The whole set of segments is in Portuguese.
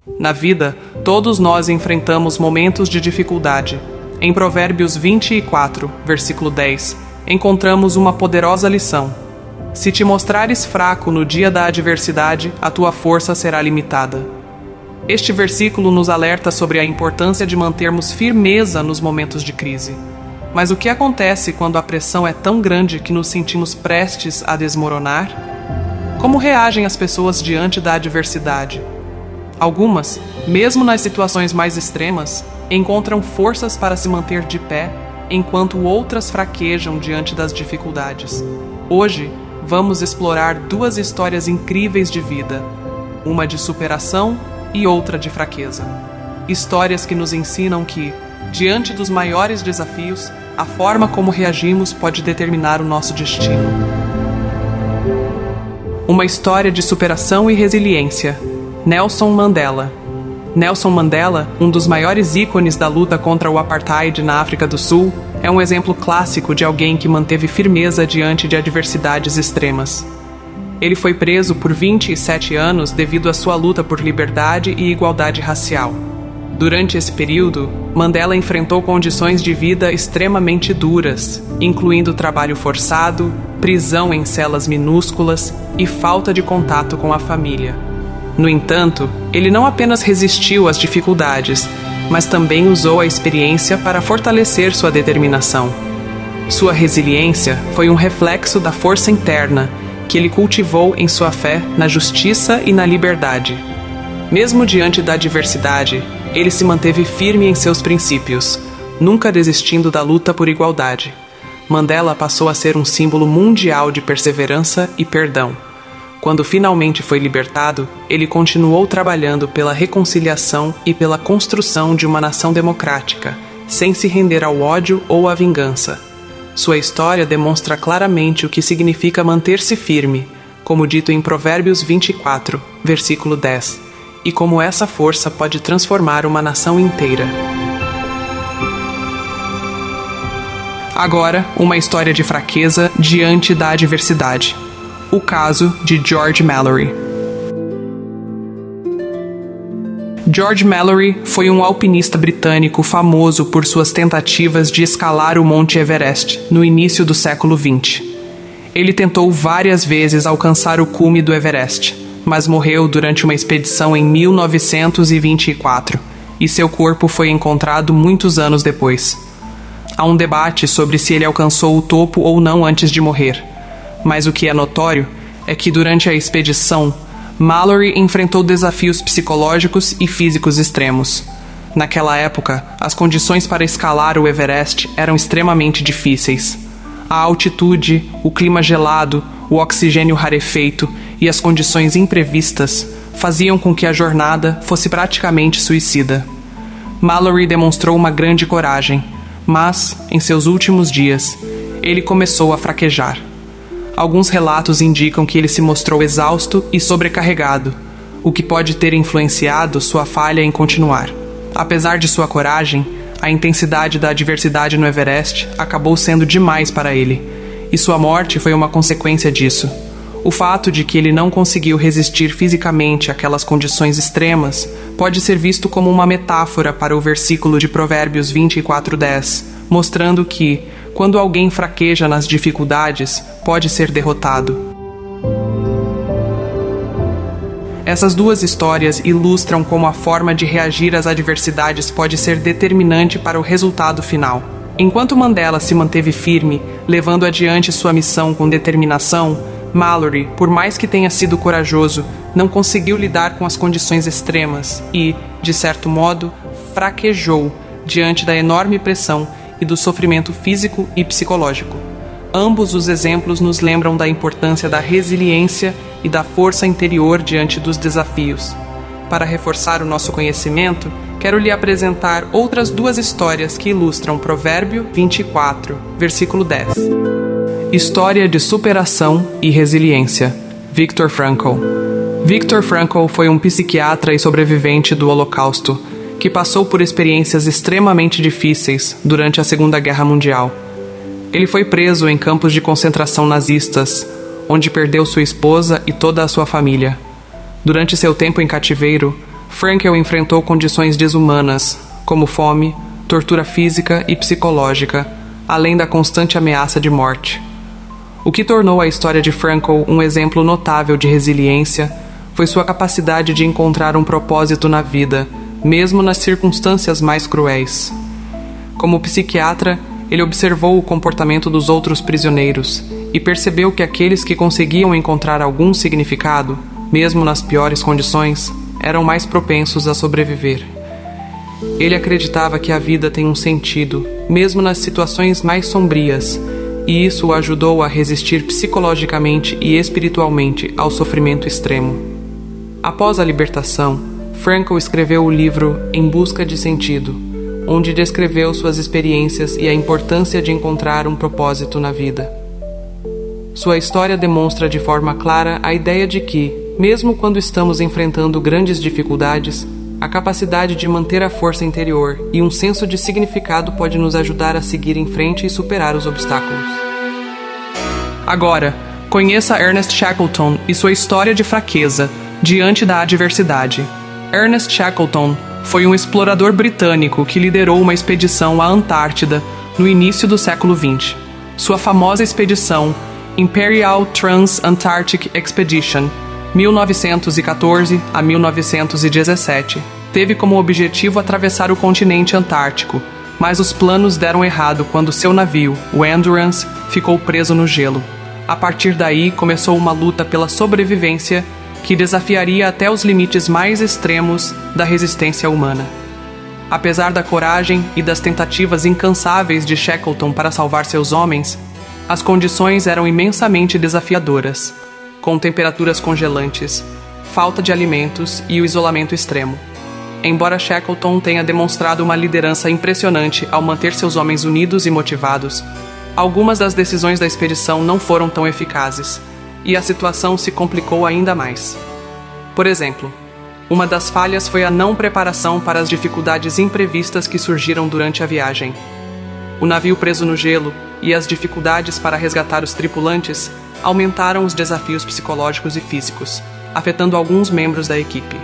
Na vida, todos nós enfrentamos momentos de dificuldade. Em Provérbios 24, versículo 10, encontramos uma poderosa lição. Se te mostrares fraco no dia da adversidade, a tua força será limitada. Este versículo nos alerta sobre a importância de mantermos firmeza nos momentos de crise. Mas o que acontece quando a pressão é tão grande que nos sentimos prestes a desmoronar? Como reagem as pessoas diante da adversidade? Algumas, mesmo nas situações mais extremas, encontram forças para se manter de pé, enquanto outras fraquejam diante das dificuldades. Hoje, vamos explorar duas histórias incríveis de vida, uma de superação e outra de fraqueza. Histórias que nos ensinam que, diante dos maiores desafios, a forma como reagimos pode determinar o nosso destino. Uma história de superação e resiliência. Nelson Mandela. Nelson Mandela, um dos maiores ícones da luta contra o apartheid na África do Sul, é um exemplo clássico de alguém que manteve firmeza diante de adversidades extremas. Ele foi preso por 27 anos devido à sua luta por liberdade e igualdade racial. Durante esse período, Mandela enfrentou condições de vida extremamente duras, incluindo trabalho forçado, prisão em celas minúsculas e falta de contato com a família. No entanto, ele não apenas resistiu às dificuldades, mas também usou a experiência para fortalecer sua determinação. Sua resiliência foi um reflexo da força interna que ele cultivou em sua fé na justiça e na liberdade. Mesmo diante da adversidade, ele se manteve firme em seus princípios, nunca desistindo da luta por igualdade. Mandela passou a ser um símbolo mundial de perseverança e perdão. Quando finalmente foi libertado, ele continuou trabalhando pela reconciliação e pela construção de uma nação democrática, sem se render ao ódio ou à vingança. Sua história demonstra claramente o que significa manter-se firme, como dito em Provérbios 24, versículo 10, e como essa força pode transformar uma nação inteira. Agora, uma história de fraqueza diante da adversidade. O caso de George Mallory. George Mallory foi um alpinista britânico famoso por suas tentativas de escalar o Monte Everest no início do século XX. Ele tentou várias vezes alcançar o cume do Everest, mas morreu durante uma expedição em 1924, e seu corpo foi encontrado muitos anos depois. Há um debate sobre se ele alcançou o topo ou não antes de morrer. Mas o que é notório é que durante a expedição, Mallory enfrentou desafios psicológicos e físicos extremos. Naquela época, as condições para escalar o Everest eram extremamente difíceis. A altitude, o clima gelado, o oxigênio rarefeito e as condições imprevistas faziam com que a jornada fosse praticamente suicida. Mallory demonstrou uma grande coragem, mas, em seus últimos dias, ele começou a fraquejar. Alguns relatos indicam que ele se mostrou exausto e sobrecarregado, o que pode ter influenciado sua falha em continuar. Apesar de sua coragem, a intensidade da adversidade no Everest acabou sendo demais para ele, e sua morte foi uma consequência disso. O fato de que ele não conseguiu resistir fisicamente àquelas condições extremas pode ser visto como uma metáfora para o versículo de Provérbios 24:10, mostrando que, quando alguém fraqueja nas dificuldades, pode ser derrotado. Essas duas histórias ilustram como a forma de reagir às adversidades pode ser determinante para o resultado final. Enquanto Mandela se manteve firme, levando adiante sua missão com determinação, Mallory, por mais que tenha sido corajoso, não conseguiu lidar com as condições extremas e, de certo modo, fraquejou diante da enorme pressão e do sofrimento físico e psicológico. Ambos os exemplos nos lembram da importância da resiliência e da força interior diante dos desafios. Para reforçar o nosso conhecimento, quero lhe apresentar outras duas histórias que ilustram Provérbio 24, versículo 10. História de superação e resiliência. Viktor Frankl. Viktor Frankl foi um psiquiatra e sobrevivente do Holocausto, que passou por experiências extremamente difíceis durante a Segunda Guerra Mundial. Ele foi preso em campos de concentração nazistas, onde perdeu sua esposa e toda a sua família. Durante seu tempo em cativeiro, Frankl enfrentou condições desumanas, como fome, tortura física e psicológica, além da constante ameaça de morte. O que tornou a história de Frankl um exemplo notável de resiliência foi sua capacidade de encontrar um propósito na vida, mesmo nas circunstâncias mais cruéis. Como psiquiatra, ele observou o comportamento dos outros prisioneiros e percebeu que aqueles que conseguiam encontrar algum significado, mesmo nas piores condições, eram mais propensos a sobreviver. Ele acreditava que a vida tem um sentido, mesmo nas situações mais sombrias, e isso o ajudou a resistir psicologicamente e espiritualmente ao sofrimento extremo. Após a libertação, Frankl escreveu o livro Em Busca de Sentido, onde descreveu suas experiências e a importância de encontrar um propósito na vida. Sua história demonstra de forma clara a ideia de que, mesmo quando estamos enfrentando grandes dificuldades, a capacidade de manter a força interior e um senso de significado pode nos ajudar a seguir em frente e superar os obstáculos. Agora, conheça Ernest Shackleton e sua história de fraqueza diante da adversidade. Ernest Shackleton foi um explorador britânico que liderou uma expedição à Antártida no início do século XX. Sua famosa expedição, Imperial Trans-Antarctic Expedition, 1914 a 1917, teve como objetivo atravessar o continente antártico, mas os planos deram errado quando seu navio, o Endurance, ficou preso no gelo. A partir daí, começou uma luta pela sobrevivência que desafiaria até os limites mais extremos da resistência humana. Apesar da coragem e das tentativas incansáveis de Shackleton para salvar seus homens, as condições eram imensamente desafiadoras, com temperaturas congelantes, falta de alimentos e o isolamento extremo. Embora Shackleton tenha demonstrado uma liderança impressionante ao manter seus homens unidos e motivados, algumas das decisões da expedição não foram tão eficazes, e a situação se complicou ainda mais. Por exemplo, uma das falhas foi a não preparação para as dificuldades imprevistas que surgiram durante a viagem. O navio preso no gelo e as dificuldades para resgatar os tripulantes aumentaram os desafios psicológicos e físicos, afetando alguns membros da equipe.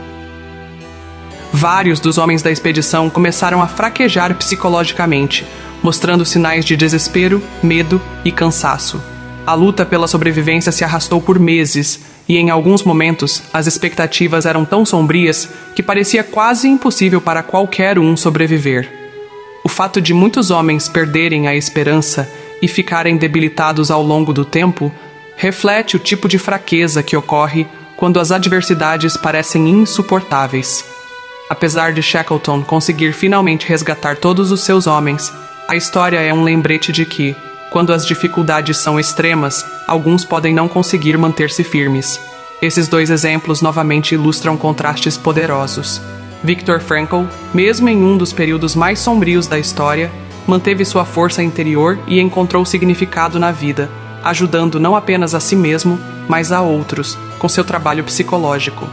Vários dos homens da expedição começaram a fraquejar psicologicamente, mostrando sinais de desespero, medo e cansaço. A luta pela sobrevivência se arrastou por meses e, em alguns momentos, as expectativas eram tão sombrias que parecia quase impossível para qualquer um sobreviver. O fato de muitos homens perderem a esperança e ficarem debilitados ao longo do tempo reflete o tipo de fraqueza que ocorre quando as adversidades parecem insuportáveis. Apesar de Shackleton conseguir finalmente resgatar todos os seus homens, a história é um lembrete de que, quando as dificuldades são extremas, alguns podem não conseguir manter-se firmes. Esses dois exemplos novamente ilustram contrastes poderosos. Viktor Frankl, mesmo em um dos períodos mais sombrios da história, manteve sua força interior e encontrou significado na vida, ajudando não apenas a si mesmo, mas a outros, com seu trabalho psicológico.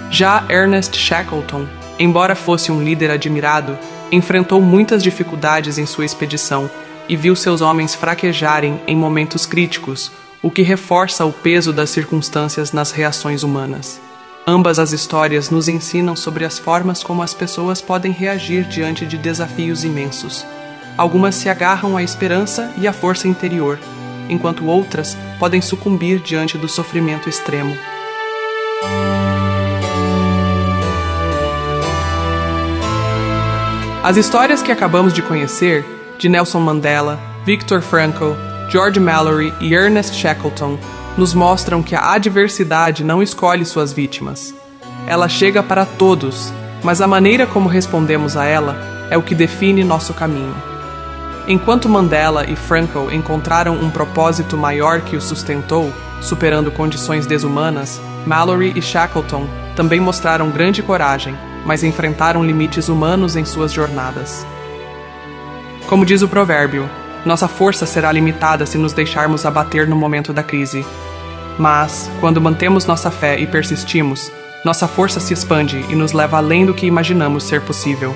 Já Ernest Shackleton, embora fosse um líder admirado, enfrentou muitas dificuldades em sua expedição e viu seus homens fraquejarem em momentos críticos, o que reforça o peso das circunstâncias nas reações humanas. Ambas as histórias nos ensinam sobre as formas como as pessoas podem reagir diante de desafios imensos. Algumas se agarram à esperança e à força interior, enquanto outras podem sucumbir diante do sofrimento extremo. As histórias que acabamos de conhecer, de Nelson Mandela, Viktor Frankl, George Mallory e Ernest Shackleton, nos mostram que a adversidade não escolhe suas vítimas. Ela chega para todos, mas a maneira como respondemos a ela é o que define nosso caminho. Enquanto Mandela e Frankl encontraram um propósito maior que os sustentou, superando condições desumanas, Mallory e Shackleton também mostraram grande coragem, mas enfrentaram limites humanos em suas jornadas. Como diz o provérbio, nossa força será limitada se nos deixarmos abater no momento da crise. Mas, quando mantemos nossa fé e persistimos, nossa força se expande e nos leva além do que imaginamos ser possível.